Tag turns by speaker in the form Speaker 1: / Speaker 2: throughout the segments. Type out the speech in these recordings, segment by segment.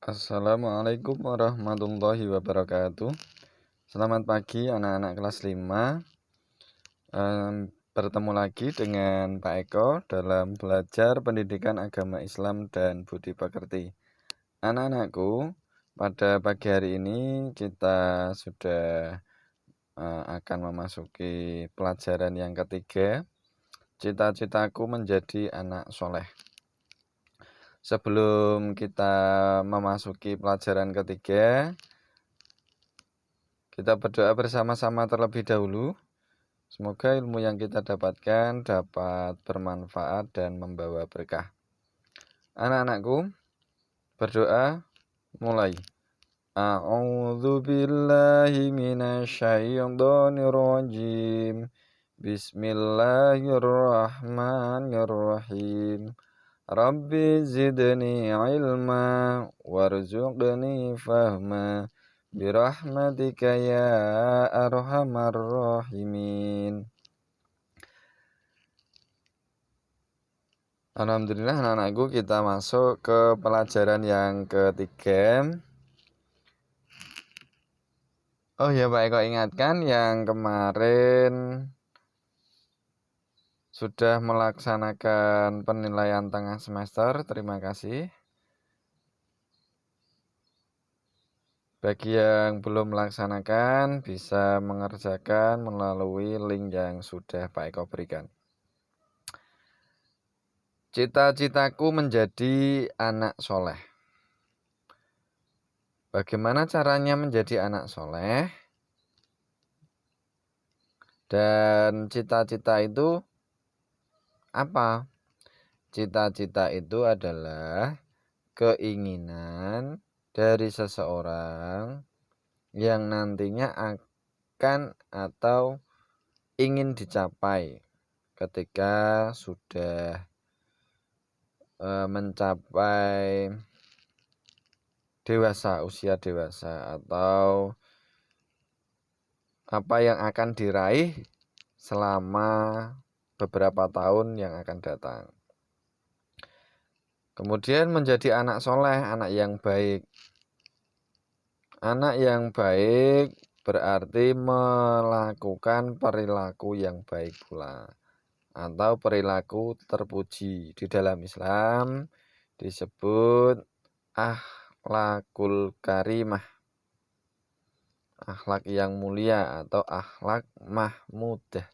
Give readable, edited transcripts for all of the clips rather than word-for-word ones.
Speaker 1: Assalamualaikum warahmatullahi wabarakatuh. Selamat pagi anak-anak kelas 5. Bertemu lagi dengan Pak Eko dalam belajar pendidikan agama Islam dan budi pekerti. Anak-anakku, pada pagi hari ini kita sudah akan memasuki pelajaran yang ketiga. Cita-citaku menjadi anak soleh. Sebelum kita memasuki pelajaran ketiga, kita berdoa bersama-sama terlebih dahulu. Semoga ilmu yang kita dapatkan dapat bermanfaat dan membawa berkah. Anak-anakku, berdoa mulai. A'udzu billahi minasyaitonir rajim. Bismillahirrahmanirrahim. Rabbi zidni ilma warzuqni fahma birahmatika ya arhamar rahimin. Alhamdulillah anak-anakku, kita masuk ke pelajaran yang ketiga. Oh ya Pak Eko, ingatkan yang kemarin sudah melaksanakan penilaian tengah semester. Terima kasih. Bagi yang belum melaksanakan, bisa mengerjakan melalui link yang sudah Pak Eko berikan. Cita-citaku menjadi anak soleh. Bagaimana caranya menjadi anak soleh? Dan cita-cita itu apa? Cita-cita itu adalah keinginan dari seseorang yang nantinya akan atau ingin dicapai ketika sudah mencapai dewasa, usia dewasa, atau apa yang akan diraih selama beberapa tahun yang akan datang. Kemudian menjadi anak soleh, anak yang baik. Anak yang baik berarti melakukan perilaku yang baik pula, atau perilaku terpuji. Di dalam Islam disebut akhlakul karimah, akhlak yang mulia atau akhlak mahmudah.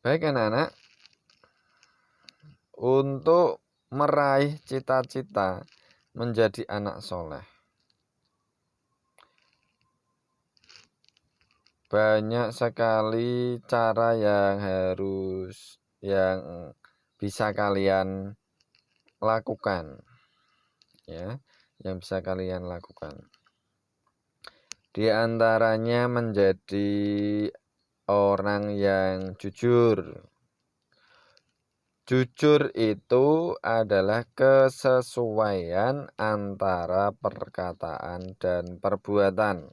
Speaker 1: Baik anak-anak, untuk meraih cita-cita menjadi anak soleh, banyak sekali cara yang bisa kalian lakukan, ya, yang bisa kalian lakukan. Di antaranya menjadi orang yang jujur. Jujur itu adalah kesesuaian antara perkataan dan perbuatan.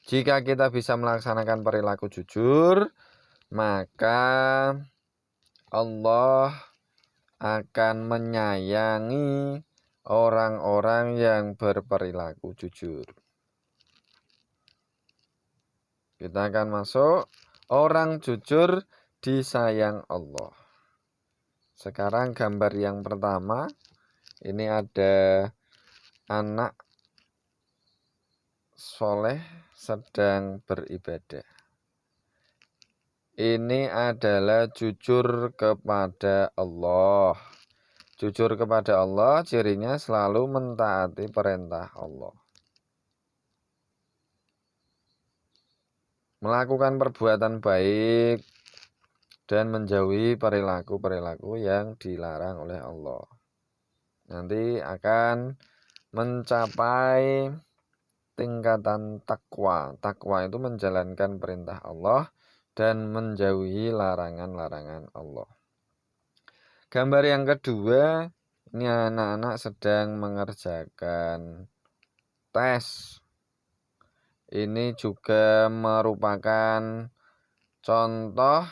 Speaker 1: Jika kita bisa melaksanakan perilaku jujur, maka Allah akan menyayangi orang-orang yang berperilaku jujur. Kita akan masuk, orang jujur disayang Allah. Sekarang gambar yang pertama, ini ada anak soleh sedang beribadah. Ini adalah jujur kepada Allah. Jujur kepada Allah cirinya selalu mentaati perintah Allah, melakukan perbuatan baik, dan menjauhi perilaku-perilaku yang dilarang oleh Allah. Nanti akan mencapai tingkatan takwa. Takwa itu menjalankan perintah Allah dan menjauhi larangan-larangan Allah. Gambar yang kedua, ini anak-anak sedang mengerjakan tes. Ini juga merupakan contoh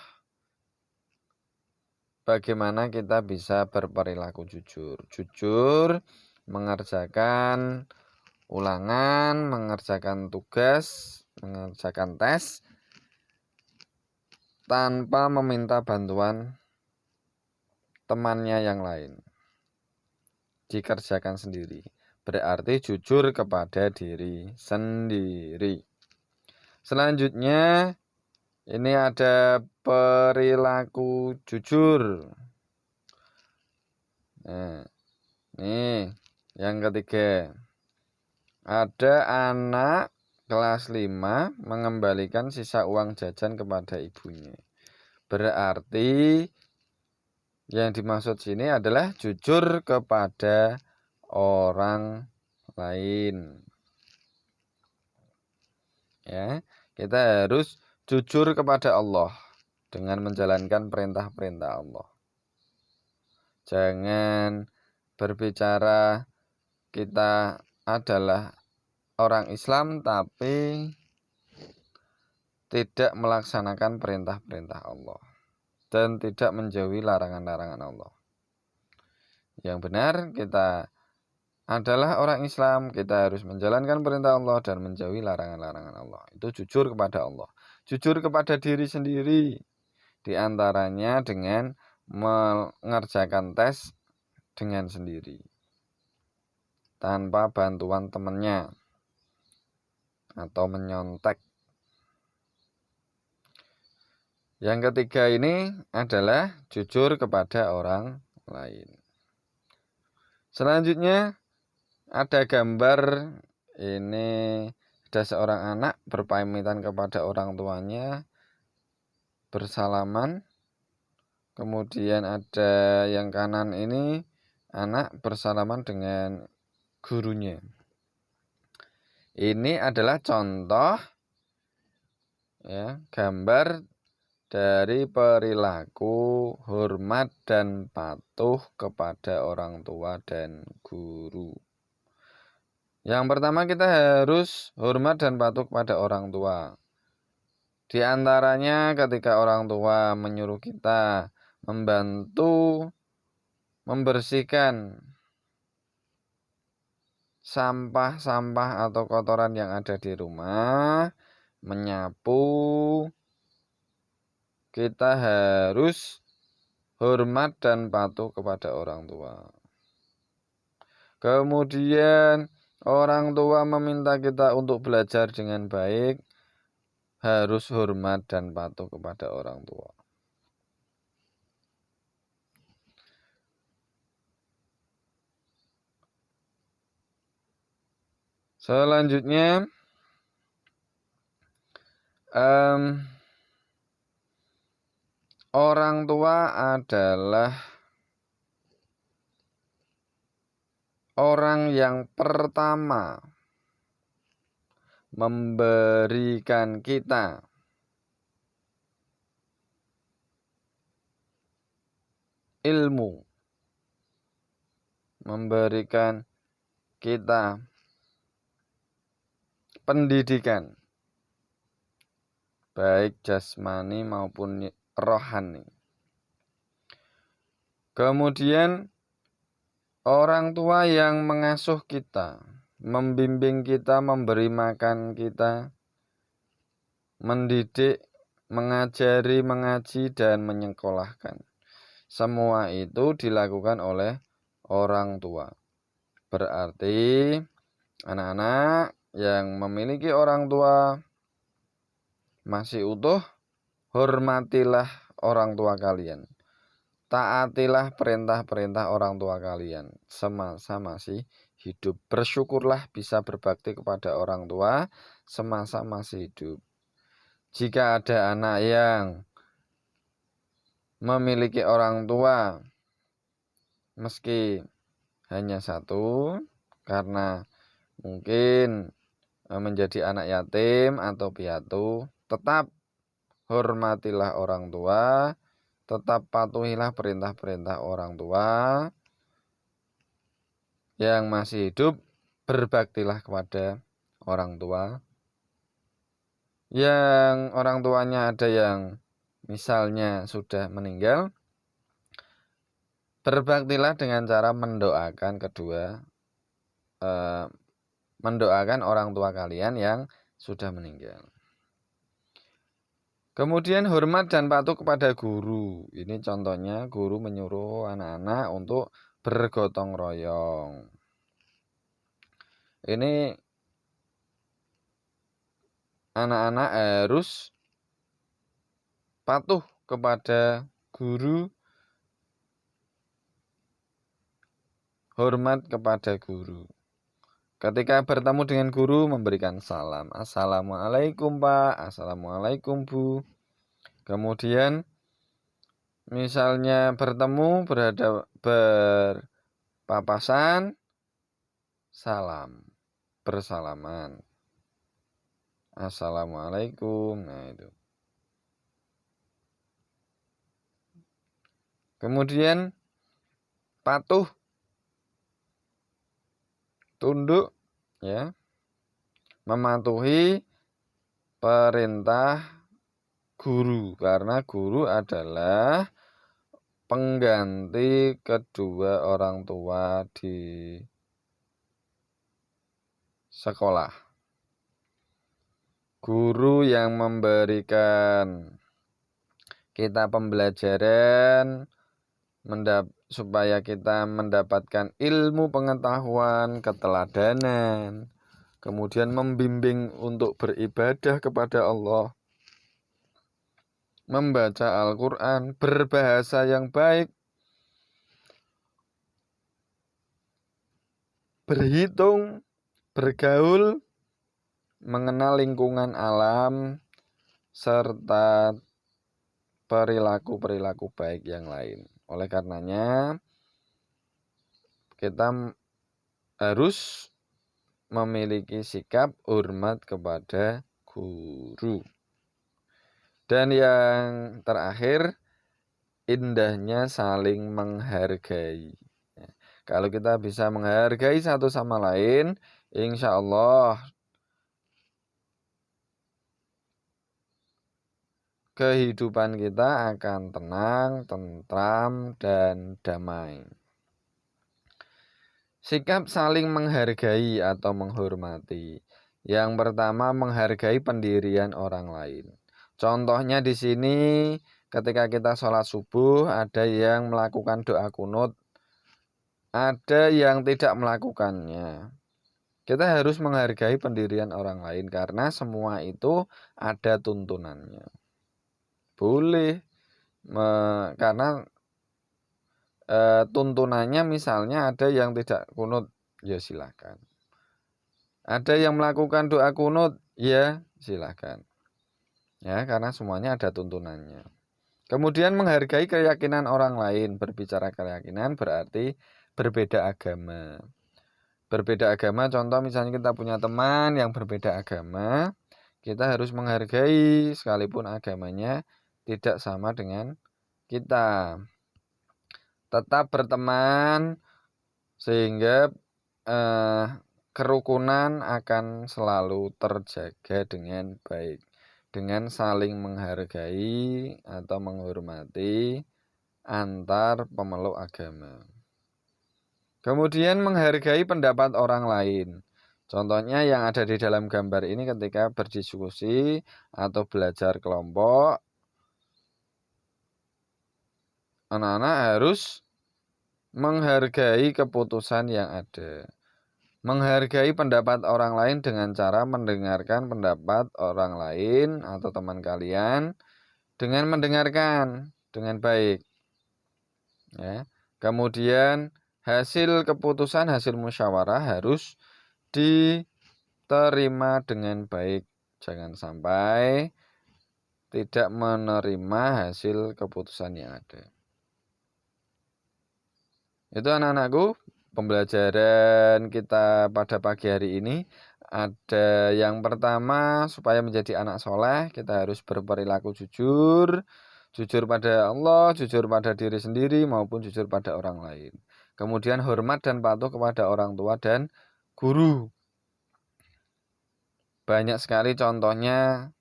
Speaker 1: bagaimana kita bisa berperilaku jujur. Jujur mengerjakan ulangan, mengerjakan tugas, mengerjakan tes tanpa meminta bantuan temannya yang lain. Dikerjakan sendiri. Berarti jujur kepada diri sendiri. Selanjutnya ini ada perilaku jujur. Nah, nih yang ketiga. Ada anak kelas 5 mengembalikan sisa uang jajan kepada ibunya. Berarti yang dimaksud sini adalah jujur kepada orang lain. Ya, kita harus jujur kepada Allah dengan menjalankan perintah-perintah Allah. Jangan berbicara kita adalah orang Islam tapi tidak melaksanakan perintah-perintah Allah dan tidak menjauhi larangan-larangan Allah. Yang benar, kita adalah orang Islam, kita harus menjalankan perintah Allah dan menjauhi larangan-larangan Allah. Itu jujur kepada Allah. Jujur kepada diri sendiri, diantaranya dengan mengerjakan tes dengan sendiri, tanpa bantuan temannya atau menyontek. Yang ketiga ini adalah jujur kepada orang lain. Selanjutnya ada gambar, ini ada seorang anak berpamitan kepada orang tuanya, bersalaman. Kemudian ada yang kanan ini anak bersalaman dengan gurunya. Ini adalah contoh ya, gambar dari perilaku hormat dan patuh kepada orang tua dan guru. Yang pertama, kita harus hormat dan patuh kepada orang tua. Di antaranya ketika orang tua menyuruh kita membantu membersihkan sampah-sampah atau kotoran yang ada di rumah, menyapu, kita harus hormat dan patuh kepada orang tua. Kemudian orang tua meminta kita untuk belajar dengan baik, harus hormat dan patuh kepada orang tua. Selanjutnya, orang tua adalah orang yang pertama memberikan kita ilmu, memberikan kita pendidikan, baik jasmani maupun rohani. Kemudian orang tua yang mengasuh kita, membimbing kita, memberi makan kita, mendidik, mengajari, mengaji, dan menyekolahkan. Semua itu dilakukan oleh orang tua. Berarti anak-anak yang memiliki orang tua masih utuh, hormatilah orang tua kalian. Taatilah perintah-perintah orang tua kalian semasa masih hidup. Bersyukurlah bisa berbakti kepada orang tua semasa masih hidup. Jika ada anak yang memiliki orang tua meski hanya satu, karena mungkin menjadi anak yatim atau piatu, tetap hormatilah orang tua, tetap patuhilah perintah-perintah orang tua. Yang masih hidup, berbaktilah kepada orang tua. Yang orang tuanya ada yang misalnya sudah meninggal, Berbaktilah dengan cara mendoakan orang tua kalian yang sudah meninggal. Kemudian hormat dan patuh kepada guru. Ini contohnya guru menyuruh anak-anak untuk bergotong royong. Ini anak-anak harus patuh kepada guru, hormat kepada guru. Ketika bertemu dengan guru, memberikan salam. Assalamualaikum Pak, Assalamualaikum Bu. Kemudian misalnya bertemu berpapasan, salam, bersalaman. Assalamualaikum. Nah itu. Kemudian patuh, tunduk, ya, mematuhi perintah guru, karena guru adalah pengganti kedua orang tua di sekolah. Guru yang memberikan kita pembelajaran supaya kita mendapatkan ilmu pengetahuan, keteladanan, kemudian membimbing untuk beribadah kepada Allah, membaca Al-Quran, berbahasa yang baik, berhitung, bergaul, mengenal lingkungan alam, serta perilaku-perilaku baik yang lain. Oleh karenanya, kita harus memiliki sikap hormat kepada guru. Dan yang terakhir, indahnya saling menghargai. Kalau kita bisa menghargai satu sama lain, insya Allah kehidupan kita akan tenang, tentram, dan damai. Sikap saling menghargai atau menghormati. Yang pertama, menghargai pendirian orang lain. Contohnya di sini, ketika kita sholat subuh, ada yang melakukan doa kunut, ada yang tidak melakukannya. Kita harus menghargai pendirian orang lain karena semua itu ada tuntunannya. Boleh, karena tuntunannya misalnya ada yang tidak kunut, ya silakan. Ada yang melakukan doa kunut, ya silakan. Ya, karena semuanya ada tuntunannya. Kemudian menghargai keyakinan orang lain. Berbicara keyakinan berarti berbeda agama. Berbeda agama, contoh misalnya kita punya teman yang berbeda agama, kita harus menghargai sekalipun agamanya tidak sama dengan kita. Tetap berteman sehingga kerukunan akan selalu terjaga dengan baik, dengan saling menghargai atau menghormati antar pemeluk agama. Kemudian menghargai pendapat orang lain. Contohnya yang ada di dalam gambar ini ketika berdiskusi atau belajar kelompok, anak-anak harus menghargai keputusan yang ada. Menghargai pendapat orang lain dengan cara mendengarkan pendapat orang lain atau teman kalian dengan mendengarkan dengan baik. Ya. Kemudian hasil keputusan, hasil musyawarah harus diterima dengan baik. Jangan sampai tidak menerima hasil keputusan yang ada. Itu anak-anakku, pembelajaran kita pada pagi hari ini. Ada yang pertama, supaya menjadi anak soleh, kita harus berperilaku jujur. Jujur pada Allah, jujur pada diri sendiri, maupun jujur pada orang lain. Kemudian hormat dan patuh kepada orang tua dan guru. Banyak sekali contohnya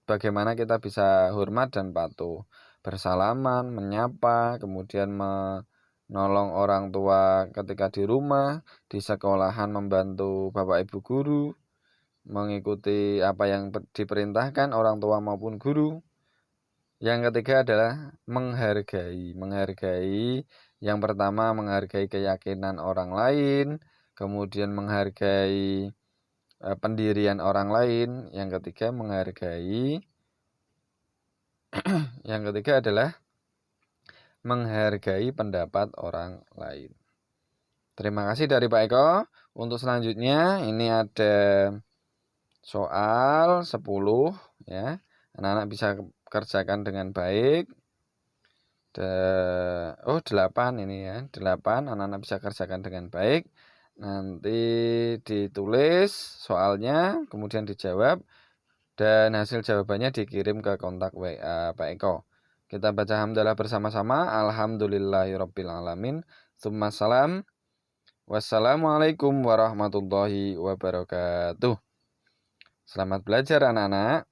Speaker 1: bagaimana kita bisa hormat dan patuh. Bersalaman, menyapa, kemudian nolong orang tua ketika di rumah, di sekolahan membantu bapak ibu guru, mengikuti apa yang diperintahkan orang tua maupun guru. Yang ketiga adalah menghargai. Menghargai, yang pertama menghargai keyakinan orang lain, kemudian menghargai pendirian orang lain, yang ketiga adalah menghargai pendapat orang lain. Terima kasih dari Pak Eko. Untuk selanjutnya ini ada soal 10 ya. Anak-anak bisa kerjakan dengan baik. 8 ini ya. 8 anak-anak bisa kerjakan dengan baik. Nanti ditulis soalnya, kemudian dijawab, dan hasil jawabannya dikirim ke kontak WA Pak Eko. Kita baca hamdalah bersama-sama. Alhamdulillahirabbil alamin. Tsumma salam. Wassalamualaikum warahmatullahi wabarakatuh. Selamat belajar anak-anak.